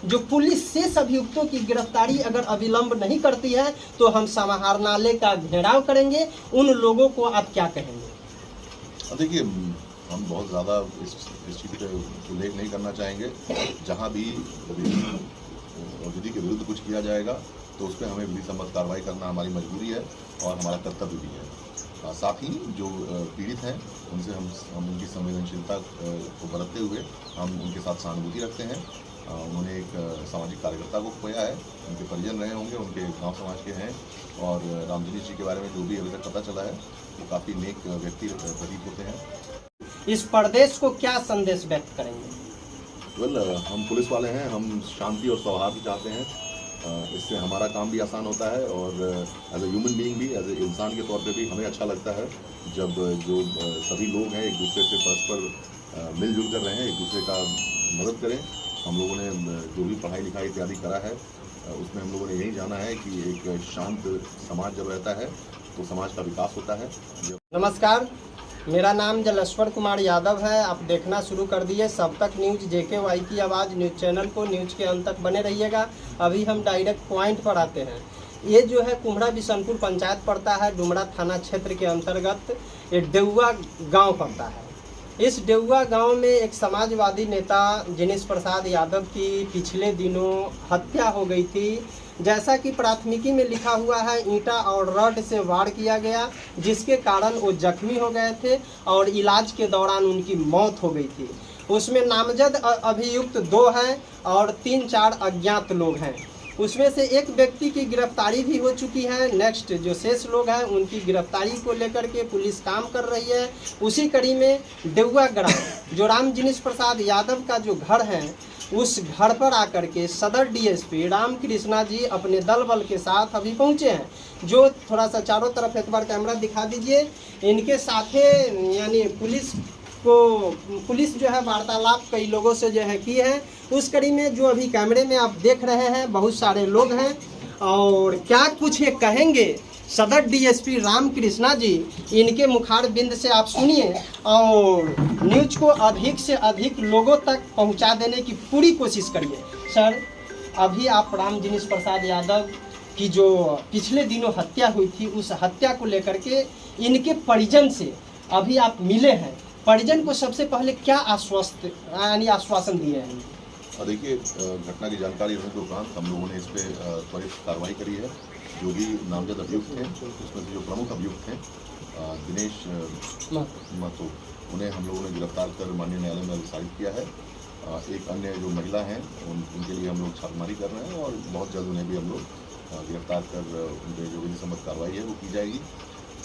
जो पुलिस शेष अभियुक्तों की गिरफ्तारी अगर अविलंब नहीं करती है तो हम समाहरणालय का घेराव करेंगे। उन लोगों को आप क्या कहेंगे? देखिए, हम बहुत ज़्यादा इस चीज़ पे उल्लेख नहीं करना चाहेंगे। जहाँ भी विधि के विरुद्ध कुछ किया जाएगा तो उस पर हमें विधि सम्मत कार्रवाई करना हमारी मजबूरी है और हमारा कर्तव्य भी है। साथ ही जो पीड़ित हैं उनसे हम उनकी संवेदनशीलता को बरतते हुए हम उनके साथ सहानुभूति रखते हैं। उन्होंने एक सामाजिक कार्यकर्ता को खोया है, उनके परिजन रहे होंगे, उनके गांव समाज के हैं और रामजनी जी के बारे में जो भी अभी तक पता चला है वो काफ़ी नेक व्यक्ति प्रतीत होते हैं। इस प्रदेश को क्या संदेश व्यक्त करेंगे? हम पुलिस वाले हैं, हम शांति और सौहार्द चाहते हैं। इससे हमारा काम भी आसान होता है और एज ए ह्यूमन बीइंग भी, एज ए इंसान के तौर पे भी हमें अच्छा लगता है जब जो सभी लोग हैं एक दूसरे से परस्पर मिलजुल कर रहे हैं, एक दूसरे का मदद करें। हम लोगों ने जो भी पढ़ाई लिखाई इत्यादि करा है उसमें हम लोगों ने यही जाना है कि एक शांत समाज जब रहता है तो समाज का विकास होता है। नमस्कार, मेरा नाम जलेश्वर कुमार यादव है। आप देखना शुरू कर दिए सब तक न्यूज़, JKY की आवाज़ न्यूज़ चैनल को। न्यूज़ के अंत तक बने रहिएगा। अभी हम डायरेक्ट पॉइंट पर आते हैं। ये जो है कुम्हड़ा बिशनपुर पंचायत पड़ता है, डुमरा थाना क्षेत्र के अंतर्गत ये डेउआ गांव पड़ता है। इस डेउआ गांव में एक समाजवादी नेता जिनेश प्रसाद यादव की पिछले दिनों हत्या हो गई थी। जैसा कि प्राथमिकी में लिखा हुआ है, ईंटा और रॉड से वार किया गया, जिसके कारण वो जख्मी हो गए थे और इलाज के दौरान उनकी मौत हो गई थी। उसमें नामजद अभियुक्त 2 हैं और 3-4 अज्ञात लोग हैं। उसमें से एक व्यक्ति की गिरफ्तारी भी हो चुकी है। नेक्स्ट जो शेष लोग हैं उनकी गिरफ्तारी को लेकर के पुलिस काम कर रही है। उसी कड़ी में डेउआ ग्राम जो रामजनीश प्रसाद यादव का जो घर है, उस घर पर आकर के सदर DSP रामकृष्णा जी अपने दल बल के साथ अभी पहुंचे हैं। जो थोड़ा सा चारों तरफ एक बार कैमरा दिखा दीजिए। इनके साथे यानी पुलिस जो है वार्तालाप कई लोगों से जो है की है। उस कड़ी में जो अभी कैमरे में आप देख रहे हैं बहुत सारे लोग हैं और क्या कुछ ये कहेंगे सदर DSP रामकृष्णा जी, इनके मुखार बिंद से आप सुनिए और न्यूज को अधिक से अधिक लोगों तक पहुंचा देने की पूरी कोशिश करिए। सर, अभी आप रामजनीश प्रसाद यादव की जो पिछले दिनों हत्या हुई थी उस हत्या को लेकर के इनके परिजन से अभी आप मिले हैं। परिजन को सबसे पहले क्या आश्वासन दिए हैं? देखिए, घटना की जानकारी होने के उपरांत हम लोगों ने इस पर त्वरित कार्रवाई करी है। जो भी नामजद अभियुक्त थे उसमें से जो प्रमुख अभियुक्त हैं दिनेश महतो, उन्हें हम लोगों ने गिरफ्तार कर माननीय न्यायालय में अभिसारित किया है। एक अन्य जो महिला हैं उनके लिए हम लोग छापेमारी कर रहे हैं और बहुत जल्द उन्हें भी हम लोग गिरफ्तार कर उनके जो विधि सम्मत कार्रवाई है वो की जाएगी।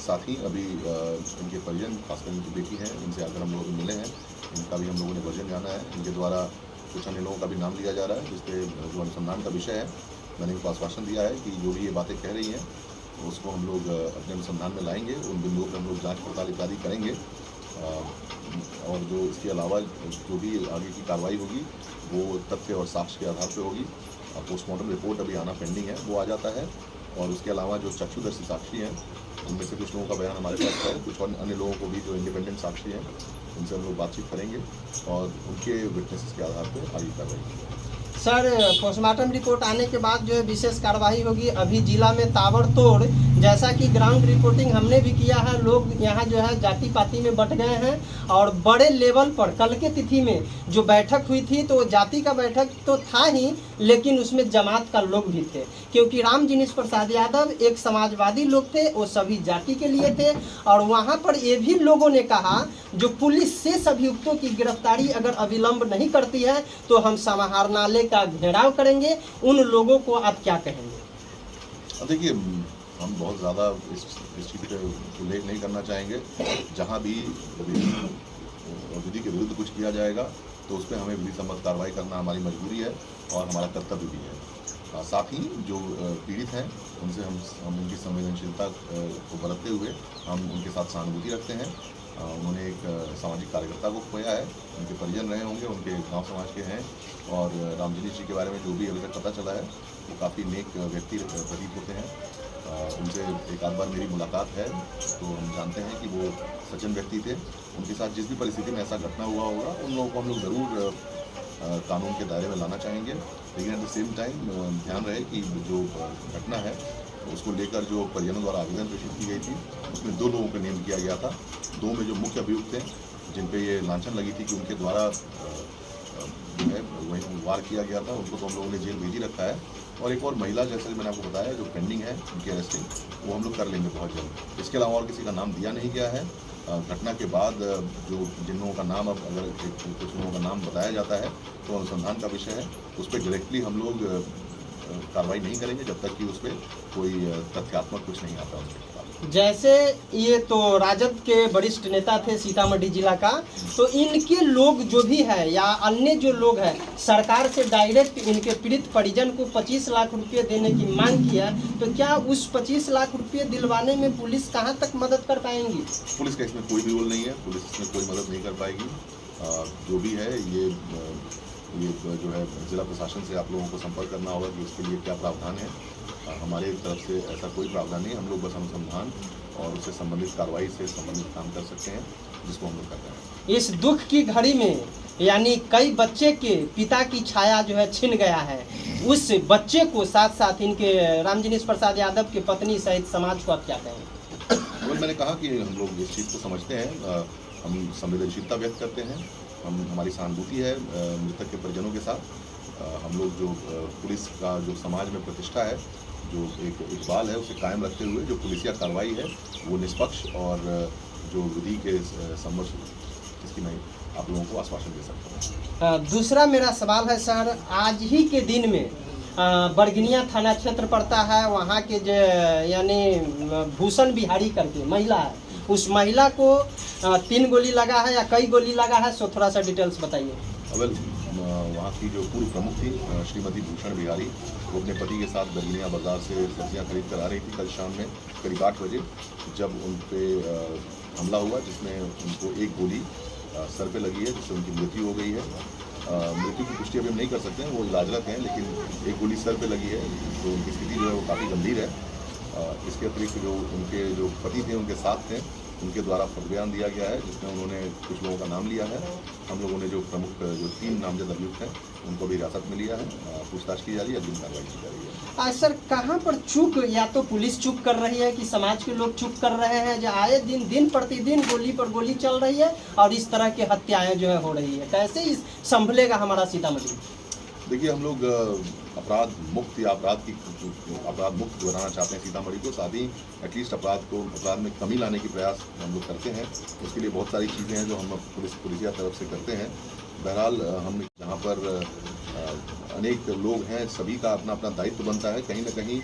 साथ ही अभी इनके परिजन, खासकर इनकी बेटी हैं, इनसे आकर हम लोग मिले हैं। इनका भी हम लोगों ने वर्जन जाना है। इनके द्वारा कुछ अन्य लोगों का भी नाम लिया जा रहा है जिसपे जो अनुसंधान का विषय है मैंने इनको आश्वासन दिया है कि जो भी ये बातें कह रही हैं उसको हम लोग अपने अनुसंधान में लाएंगे। उन बिंदुओं पर हम लोग जांच पड़ताल इत्यादि करेंगे और जो इसके अलावा जो भी आगे की कार्रवाई होगी वो तथ्य और साक्ष्य के आधार पर होगी। पोस्टमार्टम रिपोर्ट अभी आना पेंडिंग है, वो आ जाता है। और उसके अलावा जो चक्षुदर्शी साक्षी हैं उनमें से कुछ लोगों का बयान हमारे पास है, कुछ अन्य लोगों को भी जो इंडिपेंडेंट साक्षी हैं उनसे हम लोग बातचीत करेंगे और उनके विटनेसेस के आधार पर आगे कार्रवाई करेंगे। सर, पोस्टमार्टम रिपोर्ट आने के बाद जो है विशेष कार्रवाई होगी। अभी जिला में ताबड़तोड़, जैसा कि ग्राउंड रिपोर्टिंग हमने भी किया है, लोग यहाँ जो है जाति पाति में बट गए हैं और बड़े लेवल पर कल के तिथि में जो बैठक हुई थी तो जाति का बैठक तो था ही, लेकिन उसमें जमात का लोग भी थे, क्योंकि रामजनीश प्रसाद यादव एक समाजवादी लोग थे, वो सभी जाति के लिए थे। और वहाँ पर ये भी लोगों ने कहा जो पुलिस शेष अभियुक्तों की गिरफ्तारी अगर अविलंब नहीं करती है तो हम समाहरणालय का घेराव करेंगे। उन लोगों को आप क्या कहेंगे? देखिए, हम बहुत ज़्यादा इस चीज़ पे उल्लेख नहीं करना चाहेंगे। जहाँ भी विधि के विरुद्ध कुछ किया जाएगा तो उस पर हमें विधि सम्मत कार्रवाई करना हमारी मजबूरी है और हमारा कर्तव्य भी है। साथ ही जो पीड़ित हैं उनसे हम उनकी संवेदनशीलता को बरतते हुए हम उनके साथ सहानुभूति रखते हैं। उन्होंने एक सामाजिक कार्यकर्ता को खोया है, उनके परिजन रहे होंगे, उनके गांव समाज के हैं और रामजनी जी के बारे में जो भी अभी तक पता चला है वो काफ़ी नेक व्यक्ति प्रतीत होते हैं। उनसे एक आध बार मेरी मुलाकात है तो हम जानते हैं कि वो सज्जन व्यक्ति थे। उनके साथ जिस भी परिस्थिति में ऐसा घटना हुआ होगा उन लोगों को हम लोग ज़रूर कानून के दायरे में लाना चाहेंगे। लेकिन एट द सेम टाइम ध्यान रहे कि जो घटना है उसको लेकर जो परिजनों द्वारा आवेदन प्रेषित की गई थी उसमें 2 लोगों का नेम किया गया था। 2 में जो मुख्य अभियुक्त थे जिन पे ये लांछन लगी थी कि उनके द्वारा जो है वहीं वार किया गया था, उनको तो हम लोगों ने जेल भेज ही रखा है। और एक और महिला, जैसे मैंने आपको बताया, जो पेंडिंग है उनकी अरेस्टिंग, वो हम लोग कर लेंगे बहुत जल्द। इसके अलावा और किसी का नाम दिया नहीं गया है। घटना के बाद जो जिन लोगों का नाम, अब अगर कुछ लोगों का नाम बताया जाता है तो अनुसंधान का विषय है, उस पर डायरेक्टली हम लोग कार्रवाई नहीं करेंगे जब तक कि उस पर कोई तथ्यात्मक कुछ नहीं आता उसके खिलाफ। जैसे ये तो राजद के वरिष्ठ नेता थे सीतामढ़ी जिला का, तो इनके लोग जो भी है या अन्य जो लोग हैं, सरकार से डायरेक्ट इनके पीड़ित परिजन को 25 लाख रुपए देने की मांग की है, तो क्या उस 25 लाख रुपए दिलवाने में पुलिस कहां तक मदद कर पाएंगी? पुलिस का इसमें कोई भी रोल नहीं है, पुलिस इसमें कोई मदद नहीं कर पाएगी। जो भी है ये जो है जिला प्रशासन से आप लोगों को संपर्क करना होगा कि उसके लिए क्या प्रावधान है। हमारे तरफ से ऐसा कोई प्रावधान नहीं है। हम लोग बस अनुसंधान और उससे संबंधित कार्रवाई से संबंधित काम कर सकते हैं, जिसको हम लोग कर रहे हैं। इस दुख की घड़ी में यानी कई बच्चे के पिता की छाया जो है छिन गया है, उस बच्चे को साथ साथ इनके रामजिनेश प्रसाद यादव की पत्नी सहित समाज को आप क्या कहेंगे? और मैंने कहा कि हम लोग इस चीज़ को समझते हैं, हम संवेदनशीलता व्यक्त करते हैं, हमारी सहानुभूति है मृतक के परिजनों के साथ। हम लोग जो पुलिस का जो समाज में प्रतिष्ठा है, जो एक इकबाल है, उसे कायम रखते हुए जो पुलिसिया कार्रवाई है वो निष्पक्ष और जो विधि के सम्मत, इसकी मैं आप लोगों को आश्वासन दे सकता हूँ। दूसरा मेरा सवाल है सर, आज ही के दिन में बरगनिया थाना क्षेत्र पड़ता है, वहाँ के जो यानी भूषण बिहारी करके महिला है, उस महिला को 3 गोली लगा है या कई गोली लगा है, सो थोड़ा सा डिटेल्स बताइए। अवल वहाँ की जो पूर्व प्रमुख थी श्रीमती भूषण बिहारी, वो अपने पति के साथ बरगनिया बाजार से सब्जियाँ खरीद कर आ रही थी कल शाम में करीब 8 बजे, जब उन पर हमला हुआ जिसमें उनको 1 गोली सर पे लगी है, जिससे उनकी मृत्यु हो गई है। मृत्यु की पुष्टि अभी हम नहीं कर सकते हैं, वो इलाजरत हैं, लेकिन 1 गोली सर पे लगी है, तो उनकी स्थिति जो है वो काफ़ी गंभीर है। इसके अतिरिक्त जो उनके जो पति थे उनके साथ थे, उनके द्वारा बयान दिया गया है जिसमें उन्होंने कुछ लोगों का नाम लिया है। हम लोगों ने जो प्रमुख जो 3 नामजद अभियुक्त हैं उनको भी हिरासत में लिया है, पूछताछ की जा रही है, अग्रिम कार्रवाई की जा रही है। सर कहाँ पर चूक, या तो पुलिस चूक कर रही है कि समाज के लोग चूक कर रहे हैं, जो आए दिन प्रतिदिन गोली पर गोली चल रही है और इस तरह की हत्याएं जो है हो रही है, कैसे इस संभलेगा हमारा सीतामढ़ी? देखिए, हम लोग अपराध मुक्त या अपराध मुक्त बनाना चाहते हैं सीतामढ़ी को, साथ ही एटलीस्ट अपराध में कमी लाने की प्रयास हम लोग करते हैं। उसके लिए बहुत सारी चीज़ें हैं जो हम पुलिसिया तरफ से करते हैं। बहरहाल हम जहाँ पर अनेक लोग हैं, सभी का अपना अपना दायित्व बनता है। कहीं ना कहीं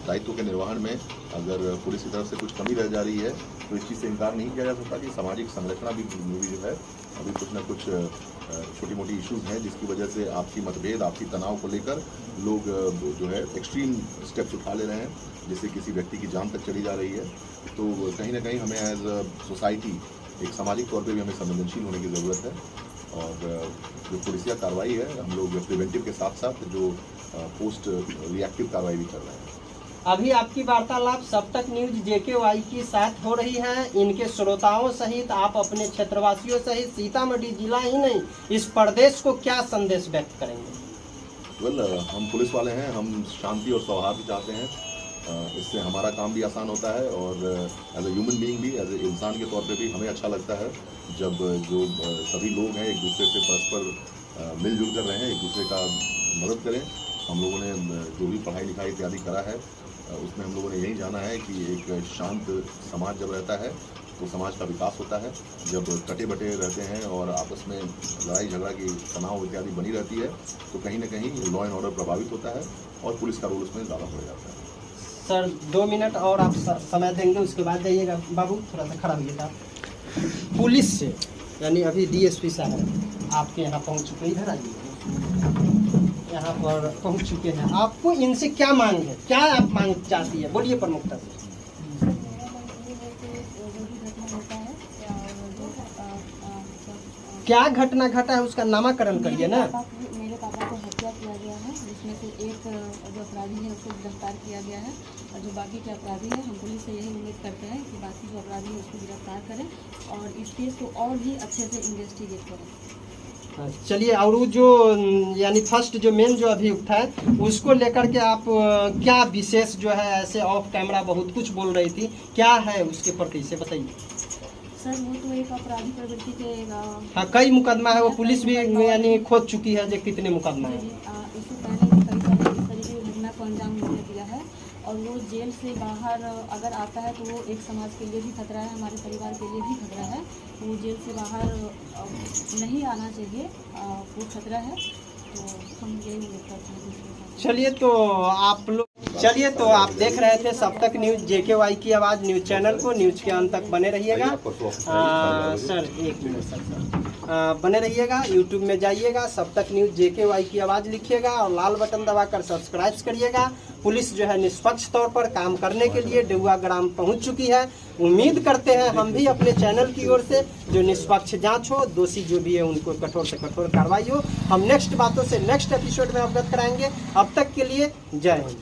दायित्व के निर्वहन में अगर पुलिस की तरफ से कुछ कमी रह जा रही है तो इस चीज़ से इनकार नहीं किया जा सकता कि सामाजिक संरचना भी जो है अभी कुछ ना कुछ छोटी मोटी इश्यूज़ हैं, जिसकी वजह से आपसी मतभेद, आपसी तनाव को लेकर लोग जो है एक्सट्रीम स्टेप्स उठा ले रहे हैं, जिससे किसी व्यक्ति की जान तक चली जा रही है। तो कहीं ना कहीं हमें एज अ सोसाइटी एक सामाजिक तौर पे भी हमें संवेदनशील होने की ज़रूरत है। और जो पुलिसिया कार्रवाई है, हम लोग प्रिवेंटिव के साथ साथ जो पोस्ट रिएक्टिव कार्रवाई भी कर रहे हैं। अभी आपकी वार्तालाप सब तक न्यूज JKY के साथ हो रही है। इनके श्रोताओं सहित आप अपने क्षेत्रवासियों सहित सीतामढ़ी जिला ही नहीं, इस प्रदेश को क्या संदेश व्यक्त करेंगे? हम पुलिस वाले हैं, हम शांति और सौहार्द चाहते हैं। इससे हमारा काम भी आसान होता है और एज ए ह्यूमन बीइंग भी, एज ए इंसान के तौर पे भी हमें अच्छा लगता है जब जो सभी लोग हैं एक दूसरे से परस्पर मिलजुल कर रहे हैं, एक दूसरे का मदद करें। हम लोगों ने जो भी पढ़ाई लिखाई इत्यादि करा है उसमें हम लोगों ने यही जाना है कि एक शांत समाज जब रहता है तो समाज का विकास होता है। जब कटे बटे रहते हैं और आपस में लड़ाई झगड़ा की तनाव इत्यादि बनी रहती है तो कहीं ना कहीं लॉ एंड ऑर्डर प्रभावित होता है और पुलिस का रोल उसमें ज़्यादा बढ़ जाता है। सर 2 मिनट और आप समय देंगे, उसके बाद जाइएगा। बाबू थोड़ा सा खड़ा होइएगा। पुलिस से यानी अभी DSP साहब आपके यहाँ पहुँच चुके, इधर आइए, यहाँ पर पहुँच चुके हैं। आपको इनसे क्या मांग है, क्या आप मांग चाहती है, बोलिए प्रमुखता से। क्या घटना घटा है उसका नामाकरण करिए ना। मेरे पापा को हत्या किया गया है, जिसमें से एक जो अपराधी है उसको गिरफ्तार किया गया है और जो बाकी के अपराधी हैं हम पुलिस से यही उम्मीद करते हैं कि बाकी जो अपराधी है उसको गिरफ्तार करें और इस केस को और भी अच्छे से इन्वेस्टिगेट करें। चलिए, और वो जो यानी फर्स्ट जो मेन जो अभियुक्त है उसको लेकर के आप क्या विशेष जो है, ऐसे ऑफ कैमरा बहुत कुछ बोल रही थी, क्या है उसके प्रति से बताइए। सर वो तो एक अपराधी प्रवृत्ति के हाँ, कई मुकदमा है, वो पुलिस भी यानी खोज चुकी है जो कितने मुकदमा है। इससे पहले भी कई सारे इस तरीके की घटना को अंजाम उन्होंने दिया है, और वो जेल से बाहर अगर आता है तो वो एक समाज के लिए भी खतरा है, हमारे परिवार के लिए भी खतरा है। वो जेल से बाहर नहीं आना चाहिए, वो खतरा है, तो हम यही उम्मीद करते हैं। चलिए तो आप देख रहे थे सब तक न्यूज JKY की आवाज़ न्यूज चैनल को, न्यूज के अंत तक बने रहिएगा। सर एक मिनट सर, बने रहिएगा, यूट्यूब में जाइएगा, सब तक न्यूज JKY की आवाज़ लिखिएगा और लाल बटन दबाकर सब्सक्राइब करिएगा। पुलिस जो है निष्पक्ष तौर पर काम करने के लिए डेउआ ग्राम पहुंच चुकी है। उम्मीद करते हैं हम भी अपने चैनल की ओर से जो निष्पक्ष जांच हो, दोषी जो भी है उनको कठोर से कठोर कार्रवाई हो। हम नेक्स्ट बातों से नेक्स्ट एपिसोड में अवगत कराएंगे। अब तक के लिए जय हिंद।